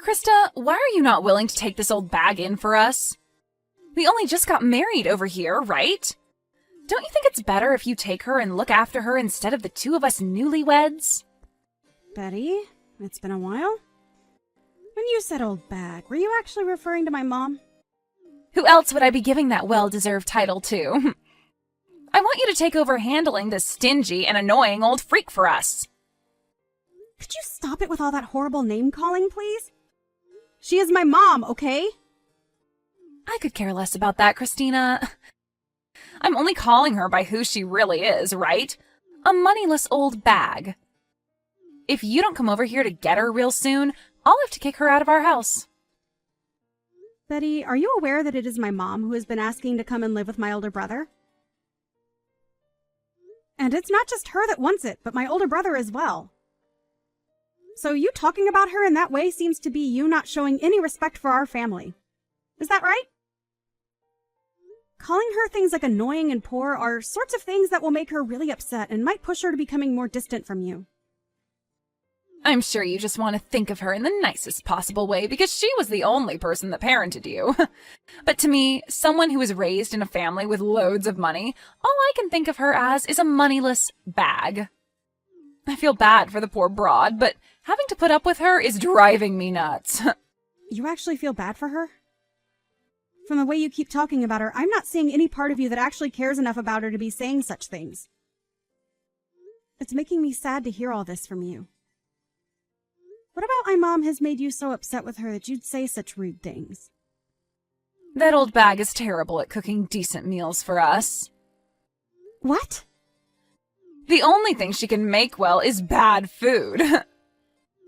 Krista, why are you not willing to take this old bag in for us? We only just got married over here, right? Don't you think it's better if you take her and look after her instead of the two of us newlyweds? Betty, it's been a while. When you said old bag, were you actually referring to my mom? Who else would I be giving that well-deserved title to? I want you to take over handling this stingy and annoying old freak for us. Could you stop it with all that horrible name-calling, please? She is my mom, okay? I could care less about that, Christina. I'm only calling her by who she really is, right? A moneyless old bag. If you don't come over here to get her real soon, I'll have to kick her out of our house. Betty, are you aware that it is my mom who has been asking to come and live with my older brother? And it's not just her that wants it, but my older brother as well. So you talking about her in that way seems to be you not showing any respect for our family. Is that right? Calling her things like annoying and poor are sorts of things that will make her really upset and might push her to becoming more distant from you. I'm sure you just want to think of her in the nicest possible way because she was the only person that parented you. But to me, someone who was raised in a family with loads of money, all I can think of her as is a moneyless bag. I feel bad for the poor broad, but having to put up with her is driving me nuts. You actually feel bad for her? From the way you keep talking about her, I'm not seeing any part of you that actually cares enough about her to be saying such things. It's making me sad to hear all this from you. What about my mom has made you so upset with her that you'd say such rude things? That old bag is terrible at cooking decent meals for us. What? The only thing she can make well is bad food.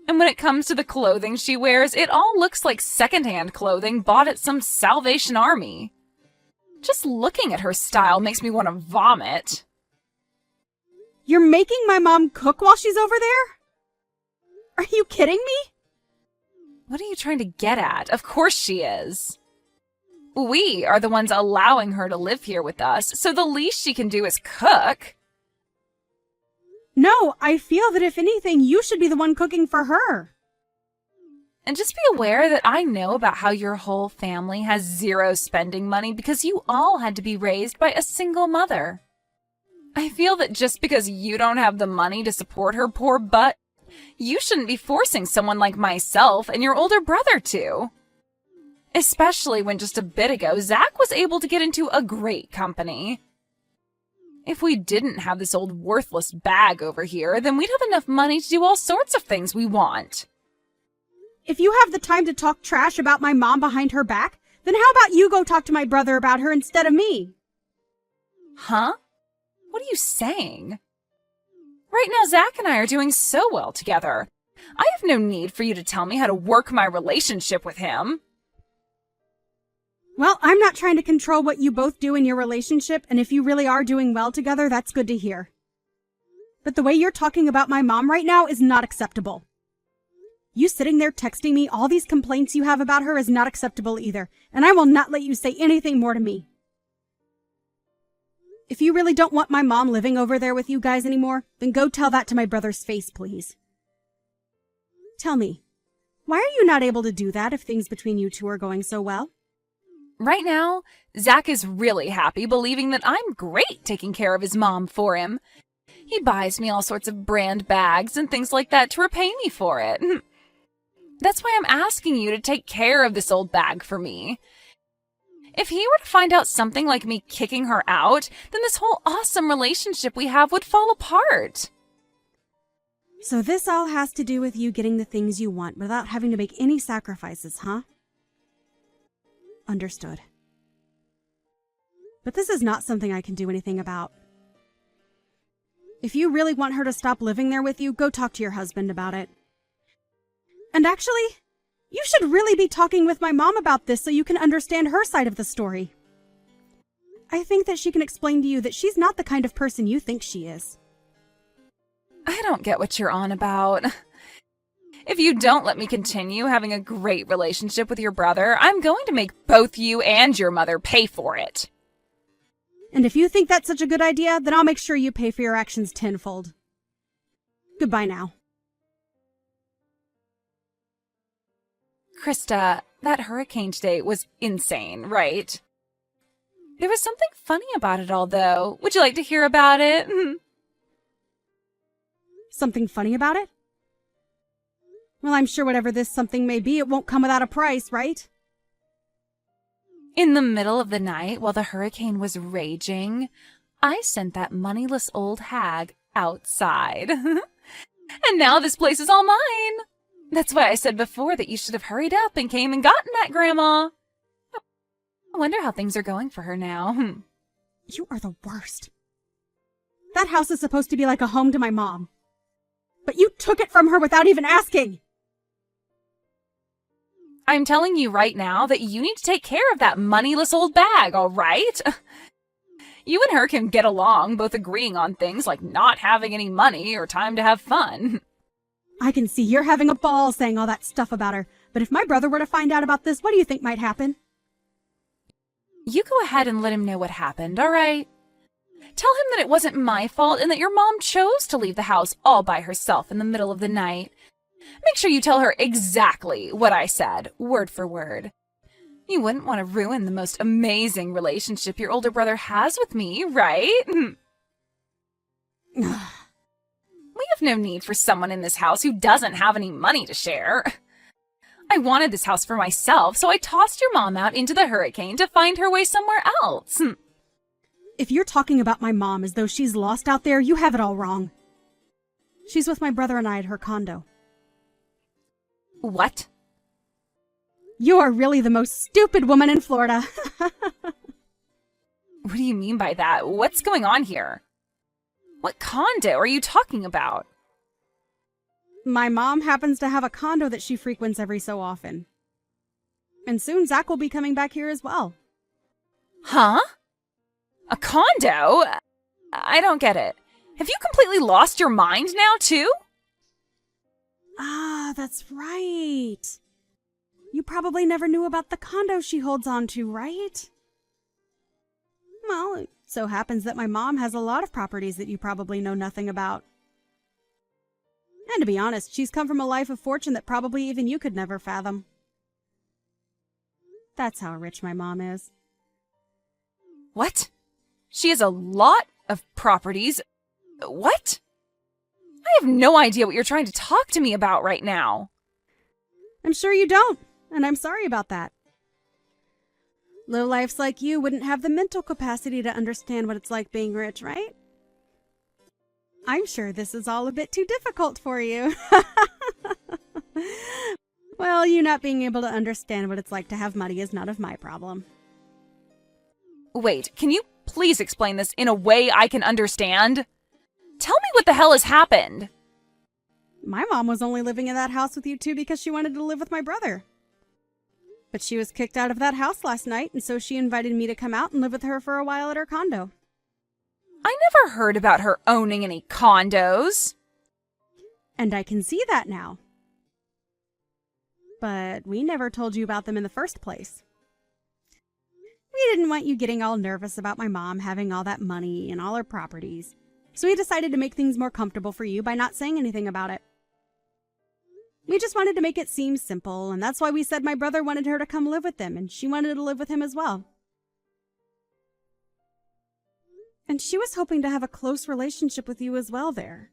And when it comes to the clothing she wears, it all looks like secondhand clothing bought at some Salvation Army. Just looking at her style makes me want to vomit. You're making my mom cook while she's over there? Are you kidding me? What are you trying to get at? Of course she is. We are the ones allowing her to live here with us, so the least she can do is cook. No, I feel that if anything, you should be the one cooking for her. And just be aware that I know about how your whole family has zero spending money because you all had to be raised by a single mother. I feel that just because you don't have the money to support her poor butt, you shouldn't be forcing someone like myself and your older brother to. Especially when just a bit ago, Zach was able to get into a great company. If we didn't have this old worthless bag over here, then we'd have enough money to do all sorts of things we want. If you have the time to talk trash about my mom behind her back, then how about you go talk to my brother about her instead of me? Huh? What are you saying? Right now, Zach and I are doing so well together. I have no need for you to tell me how to work my relationship with him. Well, I'm not trying to control what you both do in your relationship, and if you really are doing well together, that's good to hear. But the way you're talking about my mom right now is not acceptable. You sitting there texting me all these complaints you have about her is not acceptable either, and I will not let you say anything more to me. If you really don't want my mom living over there with you guys anymore, then go tell that to my brother's face, please. Tell me, why are you not able to do that if things between you two are going so well? Right now, Zach is really happy believing that I'm great taking care of his mom for him. He buys me all sorts of brand bags and things like that to repay me for it. That's why I'm asking you to take care of this old bag for me. If he were to find out something like me kicking her out, then this whole awesome relationship we have would fall apart. So this all has to do with you getting the things you want without having to make any sacrifices, huh? Understood. But this is not something I can do anything about. If you really want her to stop living there with you, go talk to your husband about it. And actually, you should really be talking with my mom about this so you can understand her side of the story. I think that she can explain to you that she's not the kind of person you think she is. I don't get what you're on about. If you don't let me continue having a great relationship with your brother, I'm going to make both you and your mother pay for it. And if you think that's such a good idea, then I'll make sure you pay for your actions tenfold. Goodbye now. Krista, that hurricane today was insane, right? There was something funny about it all, though. Would you like to hear about it? Something funny about it? Well, I'm sure whatever this something may be, it won't come without a price, right? In the middle of the night, while the hurricane was raging, I sent that moneyless old hag outside. And now this place is all mine. That's why I said before that you should have hurried up and came and gotten that, Grandma. I wonder how things are going for her now. You are the worst. That house is supposed to be like a home to my mom. But you took it from her without even asking. I'm telling you right now that you need to take care of that moneyless old bag, all right? You and her can get along, both agreeing on things like not having any money or time to have fun. I can see you're having a ball saying all that stuff about her, but if my brother were to find out about this, what do you think might happen? You go ahead and let him know what happened, all right? Tell him that it wasn't my fault and that your mom chose to leave the house all by herself in the middle of the night. Make sure you tell her exactly what I said, word for word. You wouldn't want to ruin the most amazing relationship your older brother has with me, right? We have no need for someone in this house who doesn't have any money to share. I wanted this house for myself, so I tossed your mom out into the hurricane to find her way somewhere else. If you're talking about my mom as though she's lost out there, you have it all wrong. She's with my brother and I at her condo. What? You are really the most stupid woman in Florida. What do you mean by that? What's going on here? What condo are you talking about? My mom happens to have a condo that she frequents every so often. And soon Zach will be coming back here as well. Huh? A condo? I don't get it. Have you completely lost your mind now, too? Ah, that's right. You probably never knew about the condo she holds on to, right? Well, it so happens that my mom has a lot of properties that you probably know nothing about. And to be honest, she's come from a life of fortune that probably even you could never fathom. That's how rich my mom is. What? She has a lot of properties. What? I have no idea what you're trying to talk to me about right now. I'm sure you don't, and I'm sorry about that. Lowlifes like you wouldn't have the mental capacity to understand what it's like being rich, right? I'm sure this is all a bit too difficult for you. Well, you not being able to understand what it's like to have money is none of my problem. Wait, can you please explain this in a way I can understand? Tell me what the hell has happened. My mom was only living in that house with you two because she wanted to live with my brother. But she was kicked out of that house last night, and so she invited me to come out and live with her for a while at her condo. I never heard about her owning any condos. And I can see that now. But we never told you about them in the first place. We didn't want you getting all nervous about my mom having all that money and all her properties. So we decided to make things more comfortable for you by not saying anything about it. We just wanted to make it seem simple, and that's why we said my brother wanted her to come live with them, and she wanted to live with him as well. And she was hoping to have a close relationship with you as well there.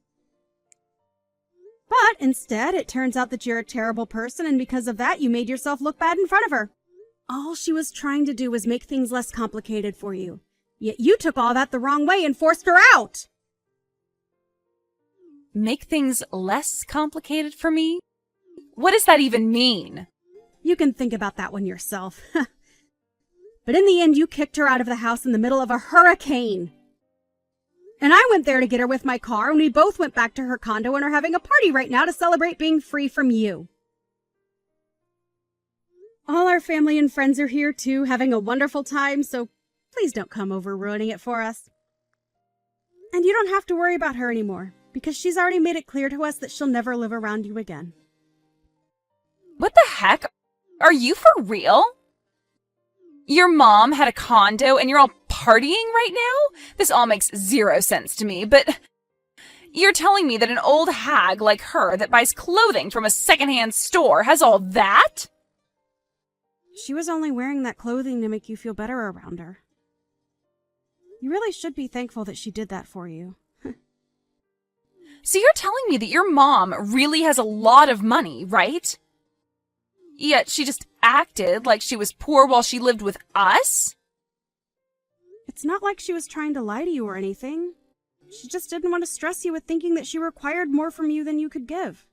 But instead, it turns out that you're a terrible person, and because of that, you made yourself look bad in front of her. All she was trying to do was make things less complicated for you. Yet you took all that the wrong way and forced her out. Make things less complicated for me? What does that even mean? You can think about that one yourself. But in the end, you kicked her out of the house in the middle of a hurricane. And I went there to get her with my car, and we both went back to her condo and are having a party right now to celebrate being free from you. All our family and friends are here too, having a wonderful time, so please don't come over ruining it for us. And you don't have to worry about her anymore, because she's already made it clear to us that she'll never live around you again. What the heck? Are you for real? Your mom had a condo and you're all partying right now? This all makes zero sense to me, but you're telling me that an old hag like her that buys clothing from a secondhand store has all that? She was only wearing that clothing to make you feel better around her. You really should be thankful that she did that for you. So you're telling me that your mom really has a lot of money, right? Yet she just acted like she was poor while she lived with us? It's not like she was trying to lie to you or anything. She just didn't want to stress you with thinking that she required more from you than you could give.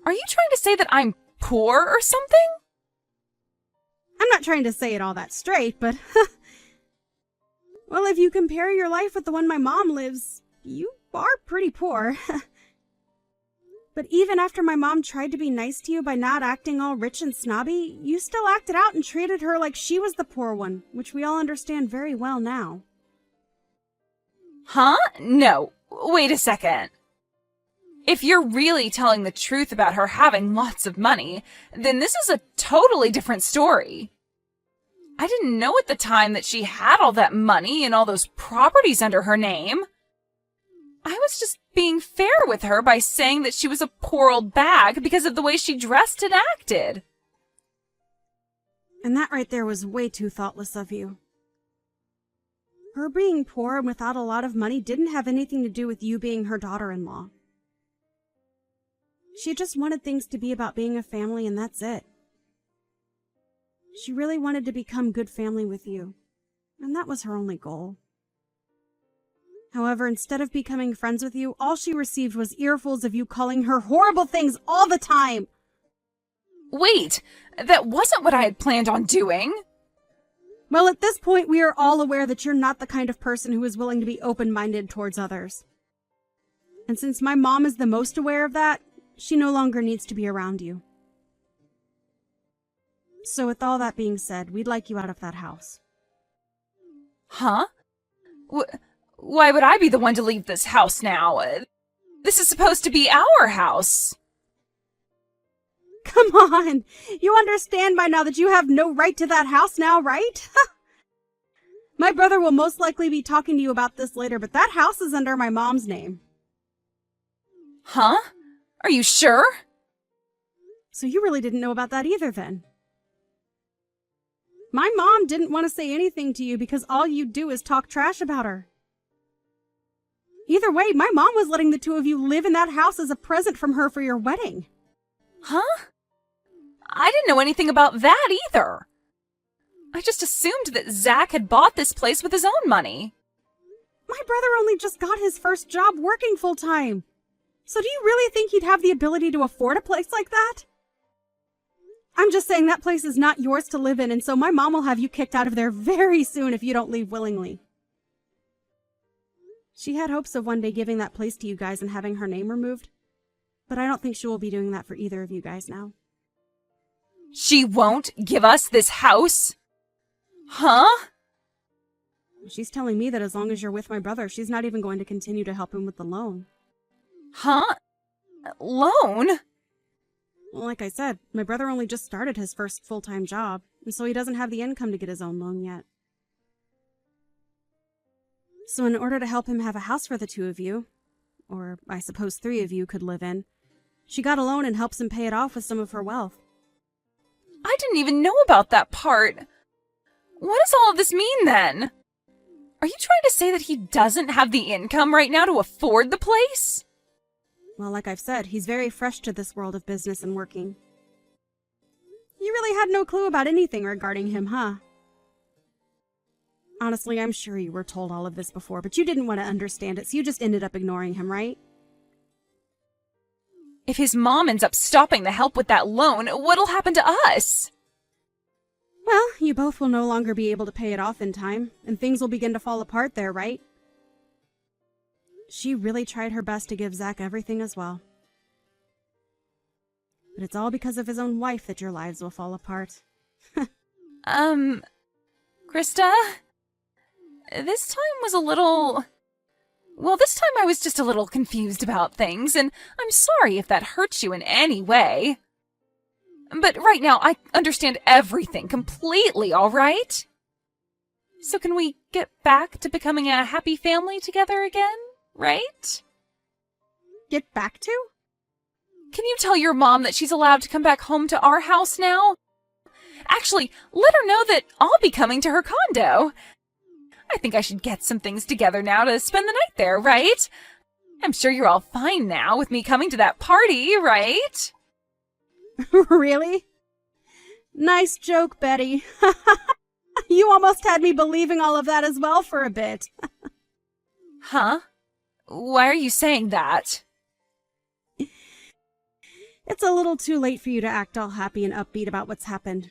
Are you trying to say that I'm poor or something? I'm not trying to say it all that straight, but... Well, if you compare your life with the one my mom lives, you are pretty poor. But even after my mom tried to be nice to you by not acting all rich and snobby, you still acted out and treated her like she was the poor one, which we all understand very well now. Huh? No. Wait a second. If you're really telling the truth about her having lots of money, then this is a totally different story. I didn't know at the time that she had all that money and all those properties under her name. I was just being fair with her by saying that she was a poor old bag because of the way she dressed and acted. And that right there was way too thoughtless of you. Her being poor and without a lot of money didn't have anything to do with you being her daughter-in-law. She just wanted things to be about being a family, and that's it. She really wanted to become good family with you, and that was her only goal. However, instead of becoming friends with you, all she received was earfuls of you calling her horrible things all the time. Wait, that wasn't what I had planned on doing. Well, at this point, we are all aware that you're not the kind of person who is willing to be open-minded towards others. And since my mom is the most aware of that, she no longer needs to be around you. So with all that being said, we'd like you out of that house. Huh? Why would I be the one to leave this house now? This is supposed to be our house. Come on! You understand by now that you have no right to that house now, right? My brother will most likely be talking to you about this later, but that house is under my mom's name. Huh? Are you sure? So you really didn't know about that either, then? My mom didn't want to say anything to you because all you do is talk trash about her. Either way, my mom was letting the two of you live in that house as a present from her for your wedding. Huh? I didn't know anything about that either. I just assumed that Zach had bought this place with his own money. My brother only just got his first job working full-time. So do you really think he'd have the ability to afford a place like that? I'm just saying that place is not yours to live in, and so my mom will have you kicked out of there very soon if you don't leave willingly. She had hopes of one day giving that place to you guys and having her name removed, but I don't think she will be doing that for either of you guys now. She won't give us this house? Huh? She's telling me that as long as you're with my brother, she's not even going to continue to help him with the loan. Huh? Loan? Well, like I said, my brother only just started his first full-time job, and so he doesn't have the income to get his own loan yet. So in order to help him have a house for the two of you, or I suppose 3 of you could live in, she got a loan and helps him pay it off with some of her wealth. I didn't even know about that part. What does all of this mean then? Are you trying to say that he doesn't have the income right now to afford the place? Well, like I've said, he's very fresh to this world of business and working. You really had no clue about anything regarding him, huh? Honestly, I'm sure you were told all of this before, but you didn't want to understand it, so you just ended up ignoring him, right? If his mom ends up stopping the help with that loan, what'll happen to us? Well, you both will no longer be able to pay it off in time, and things will begin to fall apart there, right? She really tried her best to give Zach everything as well. But it's all because of his own wife that your lives will fall apart. Krista? This time was a little... Well, this time I was just a little confused about things, and I'm sorry if that hurts you in any way. But right now, I understand everything completely, all right? So can we get back to becoming a happy family together again, right? Get back to? Can you tell your mom that she's allowed to come back home to our house now? Actually, let her know that I'll be coming to her condo. I think I should get some things together now to spend the night there, right? I'm sure you're all fine now with me coming to that party, right? Really? Nice joke, Betty. You almost had me believing all of that as well for a bit. Huh? Why are you saying that? It's a little too late for you to act all happy and upbeat about what's happened.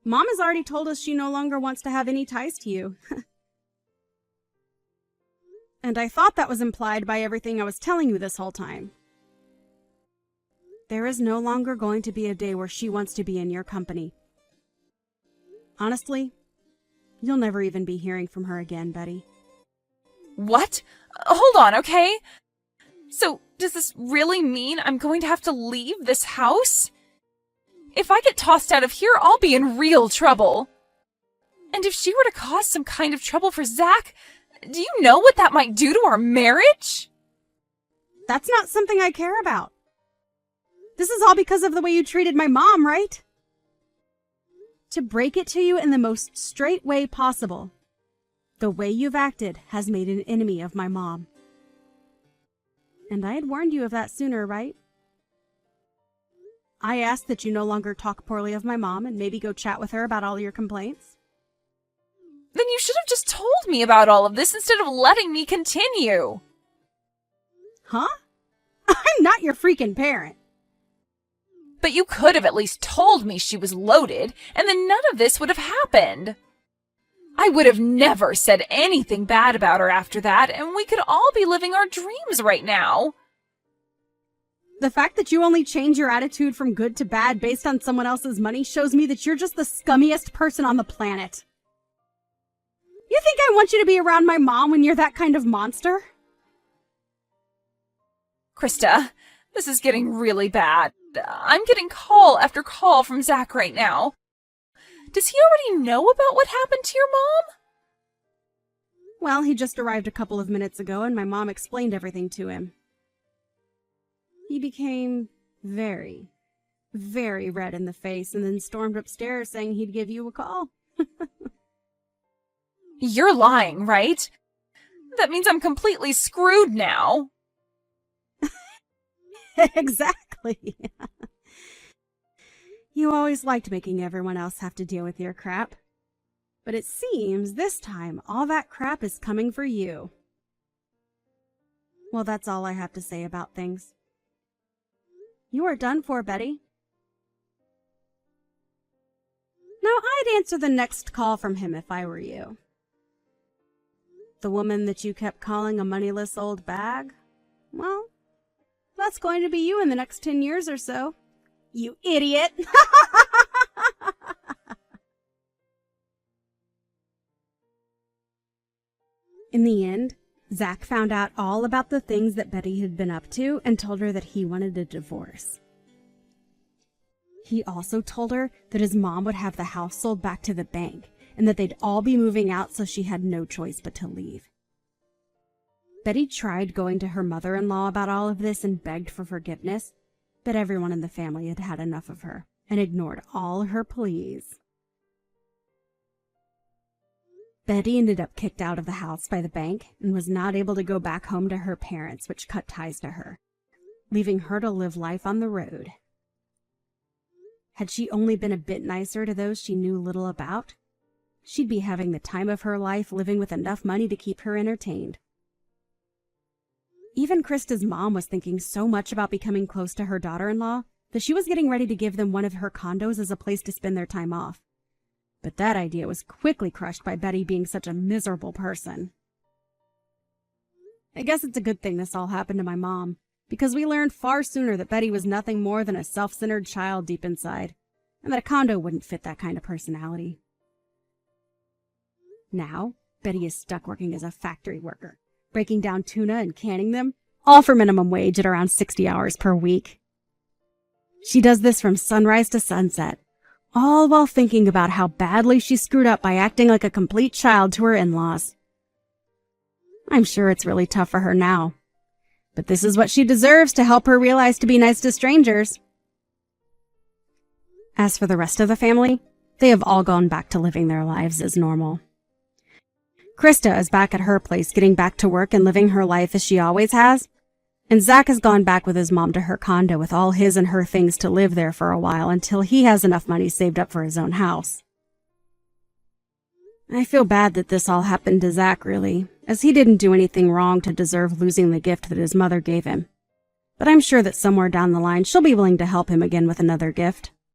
Mom has already told us she no longer wants to have any ties to you. And I thought that was implied by everything I was telling you this whole time. There is no longer going to be a day where she wants to be in your company. Honestly, you'll never even be hearing from her again, Betty. What? Hold on, okay? So, does this really mean I'm going to have to leave this house? If I get tossed out of here, I'll be in real trouble. And if she were to cause some kind of trouble for Zach, do you know what that might do to our marriage? That's not something I care about. This is all because of the way you treated my mom, right? To break it to you in the most straight way possible, the way you've acted has made an enemy of my mom. And I had warned you of that sooner, right? I asked that you no longer talk poorly of my mom and maybe go chat with her about all your complaints. Then you should have just told me about all of this instead of letting me continue. Huh? I'm not your freaking parent. But you could have at least told me she was loaded, and then none of this would have happened. I would have never said anything bad about her after that, and we could all be living our dreams right now. The fact that you only change your attitude from good to bad based on someone else's money shows me that you're just the scummiest person on the planet. You think I want you to be around my mom when you're that kind of monster? Krista, this is getting really bad. I'm getting call after call from Zach right now. Does he already know about what happened to your mom? Well, he just arrived a couple of minutes ago and my mom explained everything to him. He became very, very red in the face and then stormed upstairs saying he'd give you a call. You're lying, right? That means I'm completely screwed now. Exactly. You always liked making everyone else have to deal with your crap. But it seems this time all that crap is coming for you. Well, that's all I have to say about things. You are done for, Betty. Now, I'd answer the next call from him if I were you. The woman that you kept calling a moneyless old bag? Well, that's going to be you in the next 10 years or so. You idiot! In the end, Zach found out all about the things that Betty had been up to and told her that he wanted a divorce. He also told her that his mom would have the house sold back to the bank and that they'd all be moving out, so she had no choice but to leave. Betty tried going to her mother-in-law about all of this and begged for forgiveness, but everyone in the family had had enough of her and ignored all her pleas. Betty ended up kicked out of the house by the bank and was not able to go back home to her parents, which cut ties to her, leaving her to live life on the road. Had she only been a bit nicer to those she knew little about, she'd be having the time of her life living with enough money to keep her entertained. Even Krista's mom was thinking so much about becoming close to her daughter-in-law that she was getting ready to give them one of her condos as a place to spend their time off. But that idea was quickly crushed by Betty being such a miserable person. I guess it's a good thing this all happened to my mom, because we learned far sooner that Betty was nothing more than a self-centered child deep inside, and that a condo wouldn't fit that kind of personality. Now, Betty is stuck working as a factory worker, breaking down tuna and canning them, all for minimum wage at around 60 hours per week. She does this from sunrise to sunset, all while thinking about how badly she screwed up by acting like a complete child to her in-laws. I'm sure it's really tough for her now, but this is what she deserves to help her realize to be nice to strangers. As for the rest of the family, they have all gone back to living their lives as normal. Krista is back at her place getting back to work and living her life as she always has, and Zach has gone back with his mom to her condo with all his and her things to live there for a while until he has enough money saved up for his own house. I feel bad that this all happened to Zach, really, as he didn't do anything wrong to deserve losing the gift that his mother gave him. But I'm sure that somewhere down the line she'll be willing to help him again with another gift.